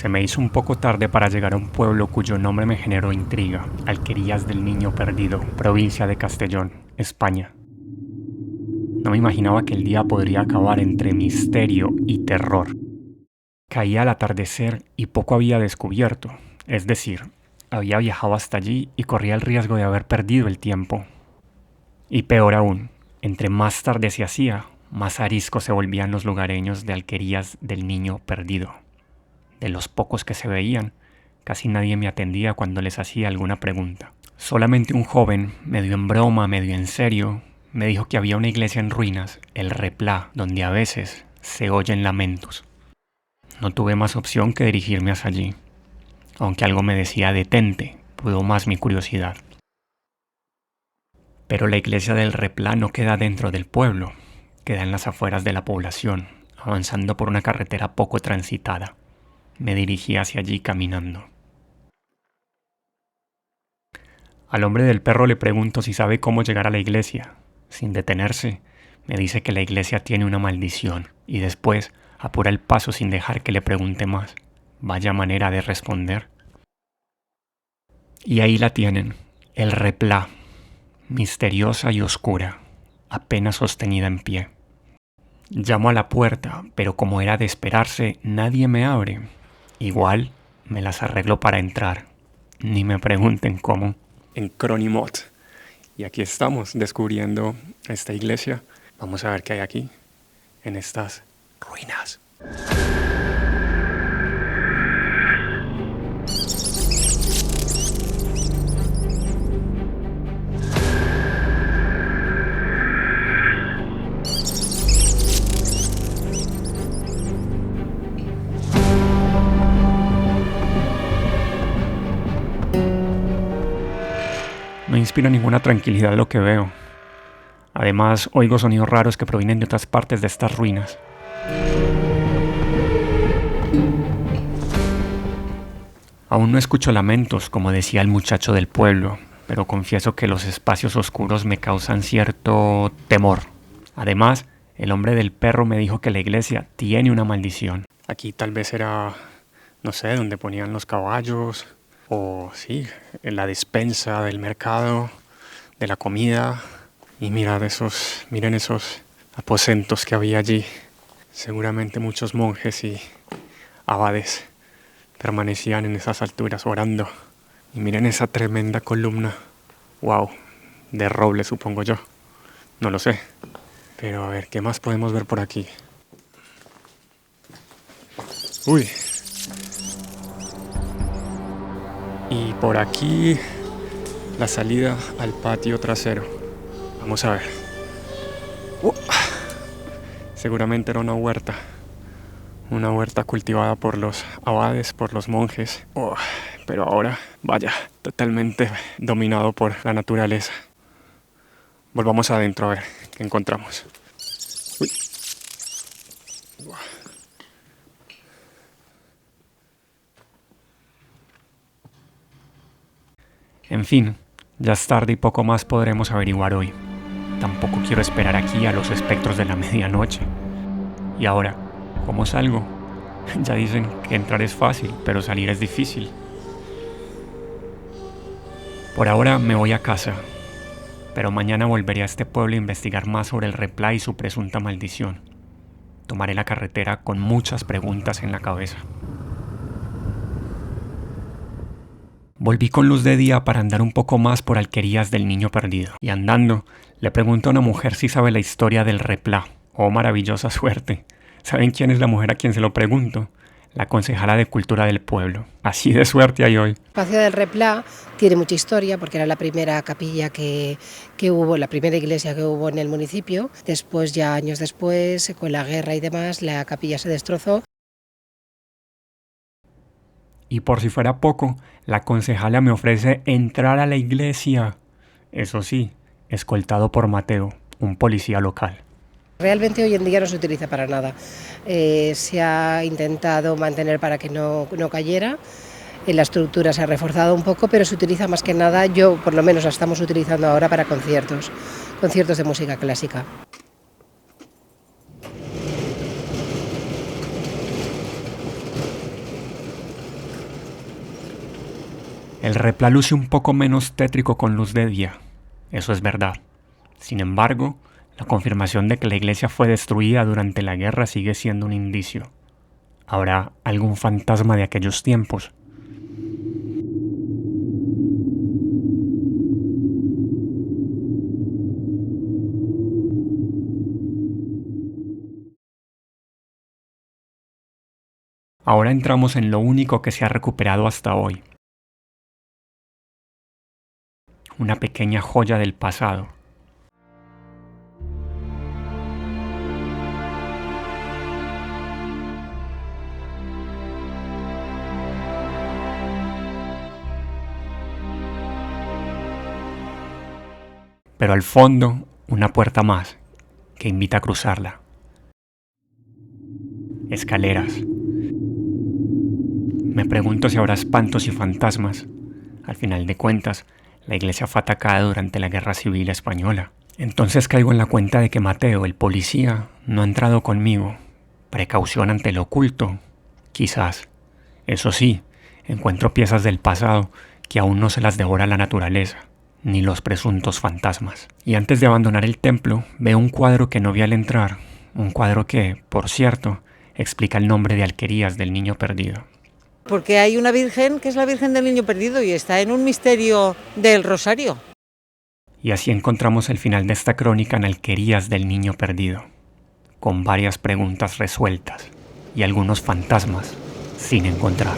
Se me hizo un poco tarde para llegar a un pueblo cuyo nombre me generó intriga, Alquerías del Niño Perdido, provincia de Castellón, España. No me imaginaba que el día podría acabar entre misterio y terror. Caía al atardecer y poco había descubierto, es decir, había viajado hasta allí y corría el riesgo de haber perdido el tiempo. Y peor aún, entre más tarde se hacía, más ariscos se volvían los lugareños de Alquerías del Niño Perdido. De los pocos que se veían, casi nadie me atendía cuando les hacía alguna pregunta. Solamente un joven, medio en broma, medio en serio, me dijo que había una iglesia en ruinas, el Replá, donde a veces se oyen lamentos. No tuve más opción que dirigirme hacia allí, aunque algo me decía detente, pudo más mi curiosidad. Pero la iglesia del Replá no queda dentro del pueblo, queda en las afueras de la población, avanzando por una carretera poco transitada. Me dirigí hacia allí caminando. Al hombre del perro le pregunto si sabe cómo llegar a la iglesia. Sin detenerse, me dice que la iglesia tiene una maldición y después apura el paso sin dejar que le pregunte más. Vaya manera de responder. Y ahí la tienen, el Replá, misteriosa y oscura, apenas sostenida en pie. Llamo a la puerta, pero como era de esperarse, nadie me abre. Igual me las arreglo para entrar. Ni me pregunten cómo. En Cronimot. Y aquí estamos descubriendo esta iglesia. Vamos a ver qué hay aquí, en estas ruinas. No inspira ninguna tranquilidad lo que veo. Además, oigo sonidos raros que provienen de otras partes de estas ruinas. Aún no escucho lamentos, como decía el muchacho del pueblo, pero confieso que los espacios oscuros me causan cierto temor. Además, el hombre del perro me dijo que la iglesia tiene una maldición. Aquí tal vez era, no sé, donde ponían los caballos, o sí, en la despensa del mercado, de la comida. Y miren esos aposentos que había allí. Seguramente muchos monjes y abades permanecían en esas alturas orando. Y miren esa tremenda columna. Wow, de roble supongo yo. No lo sé. Pero a ver, ¿qué más podemos ver por aquí? Uy. Y por aquí la salida al patio trasero. Vamos a ver. Seguramente era una huerta. Una huerta cultivada por los abades, por los monjes. Pero ahora, vaya, totalmente dominado por la naturaleza. Volvamos adentro a ver qué encontramos. Uy. En fin, ya es tarde y poco más podremos averiguar hoy. Tampoco quiero esperar aquí a los espectros de la medianoche. Y ahora, ¿cómo salgo? Ya dicen que entrar es fácil, pero salir es difícil. Por ahora me voy a casa, pero mañana volveré a este pueblo a investigar más sobre el Replá y su presunta maldición. Tomaré la carretera con muchas preguntas en la cabeza. Volví con luz de día para andar un poco más por Alquerías del Niño Perdido. Y andando, le pregunto a una mujer si sabe la historia del Replá. ¡Oh, maravillosa suerte! ¿Saben quién es la mujer a quien se lo pregunto? La concejala de Cultura del pueblo. Así de suerte hay hoy. El espacio del Replá tiene mucha historia porque era la primera capilla que hubo, la primera iglesia que hubo en el municipio. Después, ya años después, con la guerra y demás, la capilla se destrozó. Y por si fuera poco, la concejala me ofrece entrar a la iglesia. Eso sí, escoltado por Mateo, un policía local. Realmente hoy en día no se utiliza para nada. Se ha intentado mantener para que no cayera. La estructura se ha reforzado un poco, pero se utiliza más que nada, yo por lo menos la estamos utilizando ahora para conciertos de música clásica. El repla luce un poco menos tétrico con luz de día, eso es verdad. Sin embargo, la confirmación de que la iglesia fue destruida durante la guerra sigue siendo un indicio. ¿Habrá algún fantasma de aquellos tiempos? Ahora entramos en lo único que se ha recuperado hasta hoy. Una pequeña joya del pasado. Pero al fondo, una puerta más, que invita a cruzarla. Escaleras. Me pregunto si habrá espantos y fantasmas. Al final de cuentas, la iglesia fue atacada durante la Guerra Civil Española. Entonces caigo en la cuenta de que Mateo, el policía, no ha entrado conmigo. Precaución ante lo oculto. Quizás. Eso sí, encuentro piezas del pasado que aún no se las devora la naturaleza, ni los presuntos fantasmas. Y antes de abandonar el templo, veo un cuadro que no vi al entrar. Un cuadro que, por cierto, explica el nombre de Alquerías del Niño Perdido. Porque hay una virgen que es la Virgen del Niño Perdido y está en un misterio del Rosario. Y así encontramos el final de esta crónica en Alquerías del Niño Perdido, con varias preguntas resueltas y algunos fantasmas sin encontrar.